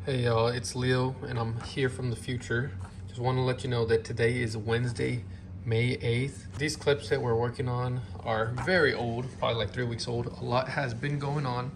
Hey y'all, it's Leo and I'm here from the future. Just want to let you know that today is Wednesday, May 8th. These clips that we're working on are very old, probably like 3 weeks old. A lot has been going on.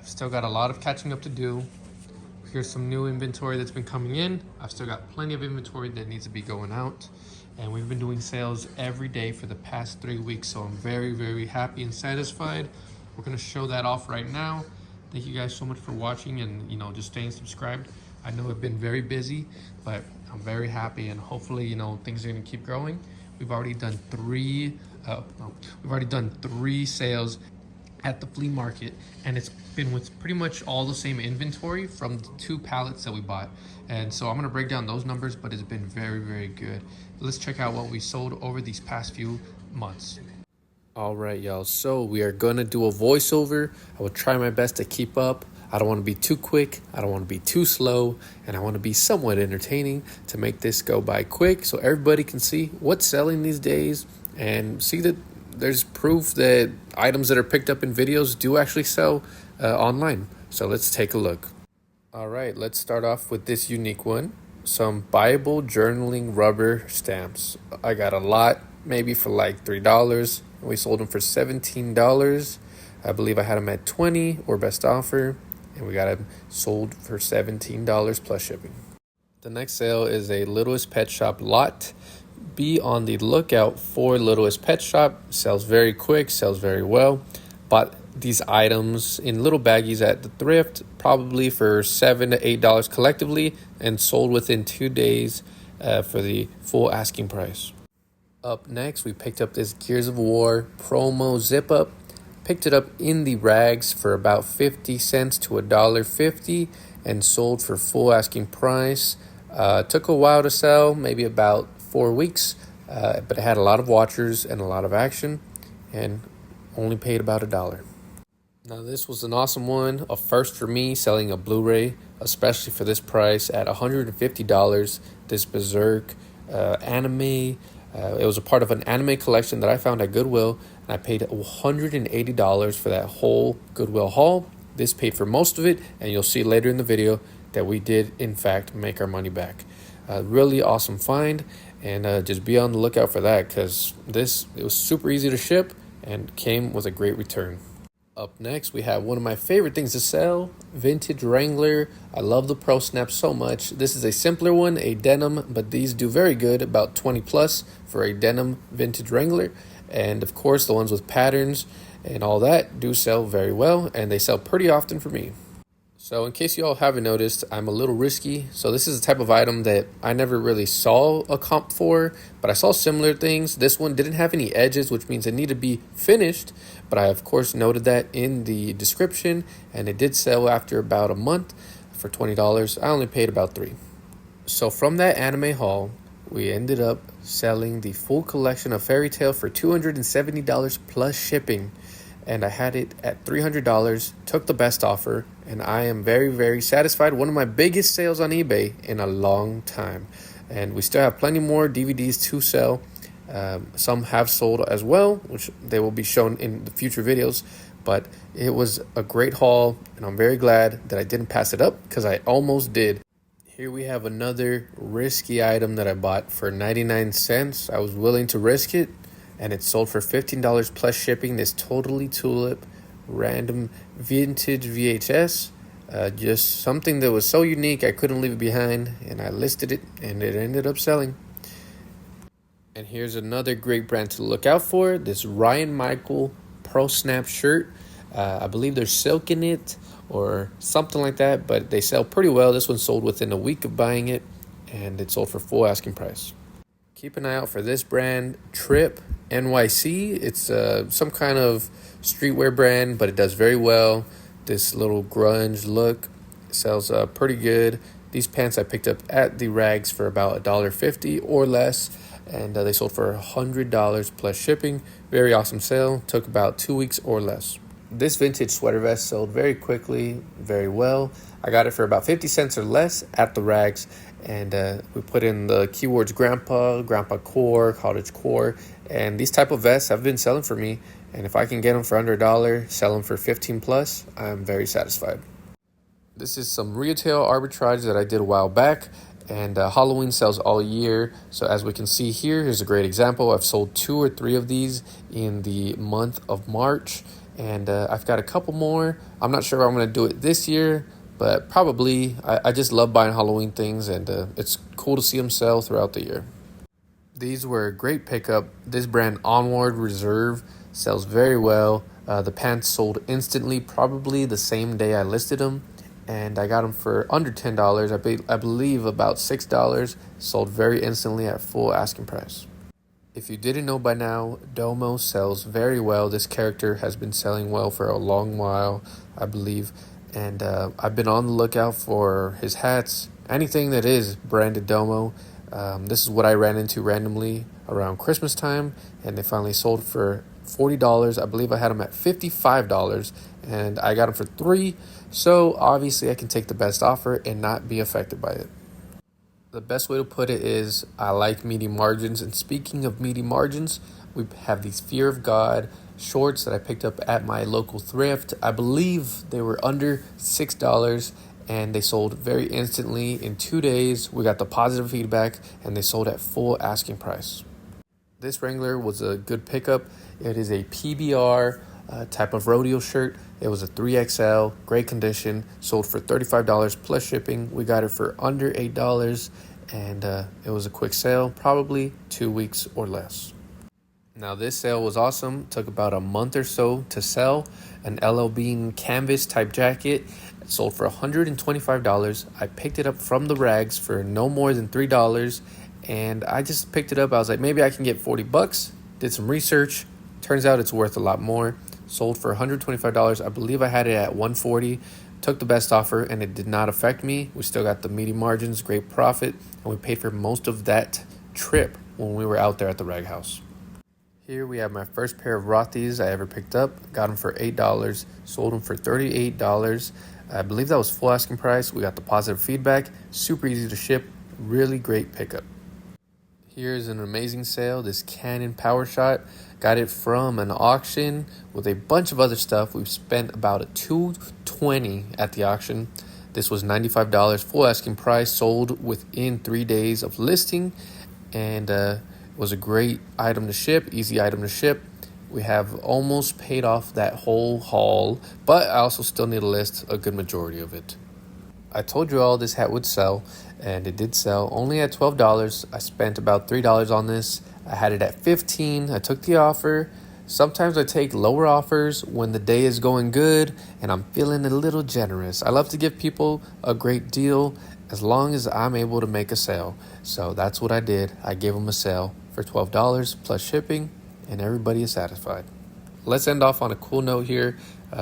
Still got a lot of catching up to do. Here's some new inventory that's been coming in. I've still got plenty of inventory that needs to be going out. And we've been doing sales every day for the past 3 weeks. So I'm very, very happy and satisfied. We're gonna show that off right now. Thank you guys so much for watching and just staying subscribed. I know I've been very busy, but I'm very happy and hopefully things are gonna keep growing. We've already done three sales at the flea market, and it's been with pretty much all the same inventory from the 2 pallets that we bought. And so I'm gonna break down those numbers, but it's been very, very good. Let's check out what we sold over these past few months. All right, y'all. So we are going to do a voiceover. I will try my best to keep up. I don't want to be too quick. I don't want to be too slow. And I want to be somewhat entertaining to make this go by quick so everybody can see what's selling these days and see that there's proof that items that are picked up in videos do actually sell online. So let's take a look. All right, let's start off with this unique one. Some Bible journaling rubber stamps. I got a lot, maybe for like $3. We sold them for $17. I believe I had them at $20 or best offer, and we got them sold for $17 plus shipping. The next sale is a Littlest Pet Shop lot. Be on the lookout for Littlest Pet Shop. Sells very quick, sells very well. Bought these items in little baggies at the thrift, probably for $7 to $8 collectively, and sold within 2 days for the full asking price. Up next, we picked up this Gears of War promo zip up. Picked it up in the rags for about 50 cents to $1.50 and sold for full asking price. Took a while to sell, maybe about 4 weeks, but it had a lot of watchers and a lot of action and only paid about $1. Now this was an awesome one, a first for me selling a Blu-ray, especially for this price at $150. This Berserk anime. It was a part of an anime collection that I found at Goodwill, and I paid $180 for that whole Goodwill haul. This paid for most of it, and you'll see later in the video that we did, in fact, make our money back. Really awesome find, and just be on the lookout for that because it was super easy to ship and came with a great return. Up next, we have one of my favorite things to sell, vintage Wrangler. I love the Pro Snap so much. This is a simpler one, a denim, but these do very good, about 20 plus for a denim vintage Wrangler. And of course, the ones with patterns and all that do sell very well, and they sell pretty often for me. So in case you all haven't noticed, I'm a little risky. So this is the type of item that I never really saw a comp for, but I saw similar things. This one didn't have any edges, which means it needed to be finished. But I, of course, noted that in the description, and it did sell after about a month for $20. I only paid about $3. So from that anime haul, we ended up selling the full collection of Fairy Tail for $270 plus shipping. And I had it at $300, took the best offer, and I am very, very satisfied. One of my biggest sales on eBay in a long time. And we still have plenty more DVDs to sell. Some have sold as well, which they will be shown in the future videos. But it was a great haul, and I'm very glad that I didn't pass it up because I almost did. Here we have another risky item that I bought for 99 cents. I was willing to risk it. And it sold for $15 plus shipping. This Totally Tulip random vintage VHS. Just something that was so unique I couldn't leave it behind. And I listed it and it ended up selling. And here's another great brand to look out for. This Ryan Michael Pro Snap shirt. I believe there's silk in it or something like that. But they sell pretty well. This one sold within a week of buying it. And it sold for full asking price. Keep an eye out for this brand, Trip NYC. It's some kind of streetwear brand, but it does very well. This little grunge look sells pretty good. These pants I picked up at the rags for about $1.50 or less, and they sold for $100 plus shipping. Very awesome sale. Took about 2 weeks or less. This vintage sweater vest sold very quickly, very well. I got it for about 50 cents or less at the rags, and we put in the keywords grandpa core, cottage core, and these type of vests have been selling for me, and if I can get them for under $1, sell them for 15 plus, I'm very satisfied. This is some retail arbitrage that I did a while back, and Halloween sells all year. So as we can see here, here's a great example. I've sold 2 or 3 of these in the month of March, and I've got a couple more. I'm not sure if I'm going to do it this year, but probably. I just love buying Halloween things, and it's cool to see them sell throughout the year. These were a great pickup. This brand Onward Reserve sells very well. The pants sold instantly, probably the same day I listed them, and I got them for under $10. I believe about $6. Sold very instantly at full asking price. If you didn't know by now, Domo sells very well. This character has been selling well for a long while, I believe, and I've been on the lookout for his hats, anything that is branded Domo. This is what I ran into randomly around Christmas time, and they finally sold for $40. I believe I had them at $55, and I got them for $3. So obviously I can take the best offer and not be affected by it. The best way to put it is I like meaty margins. And speaking of meaty margins, we have these Fear of God shorts that I picked up at my local thrift. I believe they were under $6, and they sold very instantly. In 2 days, we got the positive feedback, and they sold at full asking price. This Wrangler was a good pickup. It is a PBR type of rodeo shirt. It was a 3XL, great condition, sold for $35 plus shipping. We got it for under $8, and it was a quick sale, probably 2 weeks or less. Now this sale was awesome. Took about a month or so to sell. An LL Bean canvas type jacket. It sold for $125. I picked it up from the rags for no more than $3, and I just picked it up. I was like, maybe I can get $40. Did some research. Turns out it's worth a lot more. Sold for $125. I believe I had it at $140. Took the best offer, and it did not affect me. We still got the meaty margins, great profit, and we paid for most of that trip when we were out there at the rag house. Here we have my first pair of Rothy's I ever picked up. Got them for $8. Sold them for $38. I believe that was full asking price. We got the positive feedback. Super easy to ship. Really great pickup. Here's an amazing sale. This Canon PowerShot. Got it from an auction with a bunch of other stuff. We've spent about a $220 at the auction. This was $95 full asking price. Sold within 3 days of listing, and it was a great item to ship. Easy item to ship. We have almost paid off that whole haul, but I also still need to list a good majority of it. I told you all this hat would sell, and it did sell only at $12. I spent about $3 on this. I had it at $15. I took the offer. Sometimes I take lower offers when the day is going good and I'm feeling a little generous. I love to give people a great deal as long as I'm able to make a sale. So that's what I did. I gave them a sale for $12 plus shipping, and everybody is satisfied. Let's end off on a cool note here.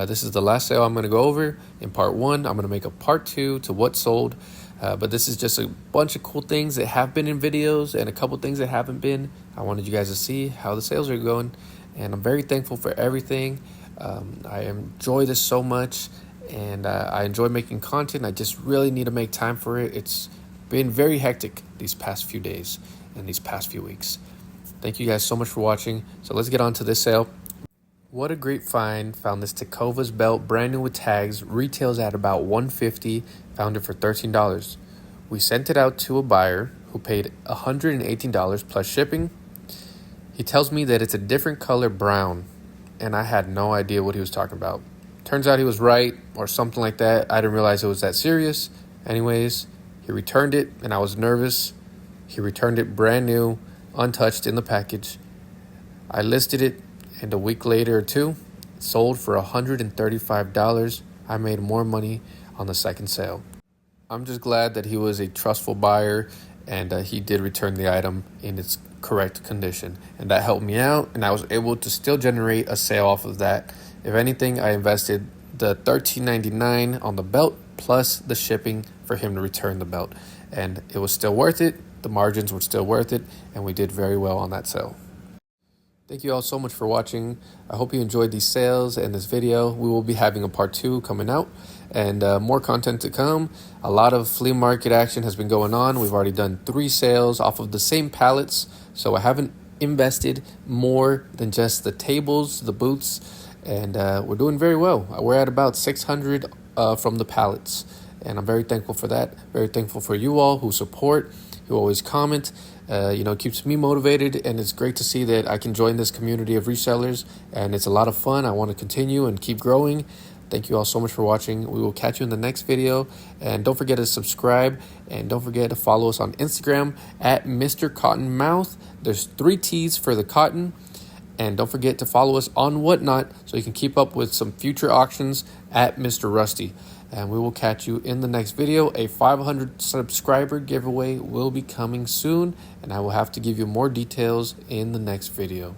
This is the last sale I'm going to go over. In part 1, I'm going to make a part 2 to what sold. But this is just a bunch of cool things that have been in videos and a couple things that haven't been. I wanted you guys to see how the sales are going, and I'm very thankful for everything. I enjoy this so much, and I enjoy making content. I just really need to make time for it. It's been very hectic these past few days and these past few weeks. Thank you guys so much for watching. So let's get on to this sale. What a great find. Found this Tecovas belt, brand new with tags. Retails at about $150. Found it for $13. We sent it out to a buyer who paid $118 plus shipping. He tells me that it's a different color brown, and I had no idea what he was talking about. Turns out he was right, or something like that. I didn't realize it was that serious. Anyways, he returned it, and I was nervous. He returned it brand new, untouched in the package. I listed it, and a week later or two, it sold for $135. I made more money on the second sale. I'm just glad that he was a trustful buyer, and he did return the item in its correct condition, and that helped me out, and I was able to still generate a sale off of that. If anything, I invested the $13.99 on the belt plus the shipping for him to return the belt, and it was still worth it. The margins were still worth it, and we did very well on that sale. Thank you all so much for watching. I hope you enjoyed these sales and this video. We will be having a part 2 coming out, and more content to come. A lot of flea market action has been going on. We've already done 3 sales off of the same pallets, so I haven't invested more than just the tables, the booths, and we're doing very well. We're at about 600 from the pallets, and I'm very thankful for that. Very thankful for you all who support, who always comment. Keeps me motivated, and it's great to see that I can join this community of resellers, and it's a lot of fun. I want to continue and keep growing. Thank you all so much for watching. We will catch you in the next video, and don't forget to subscribe, and don't forget to follow us on Instagram at Mr. Cottonmouth. There's 3 T's for the cotton. And don't forget to follow us on Whatnot so you can keep up with some future auctions at Mr. Rusty. And we will catch you in the next video. A 500 subscriber giveaway will be coming soon, and I will have to give you more details in the next video.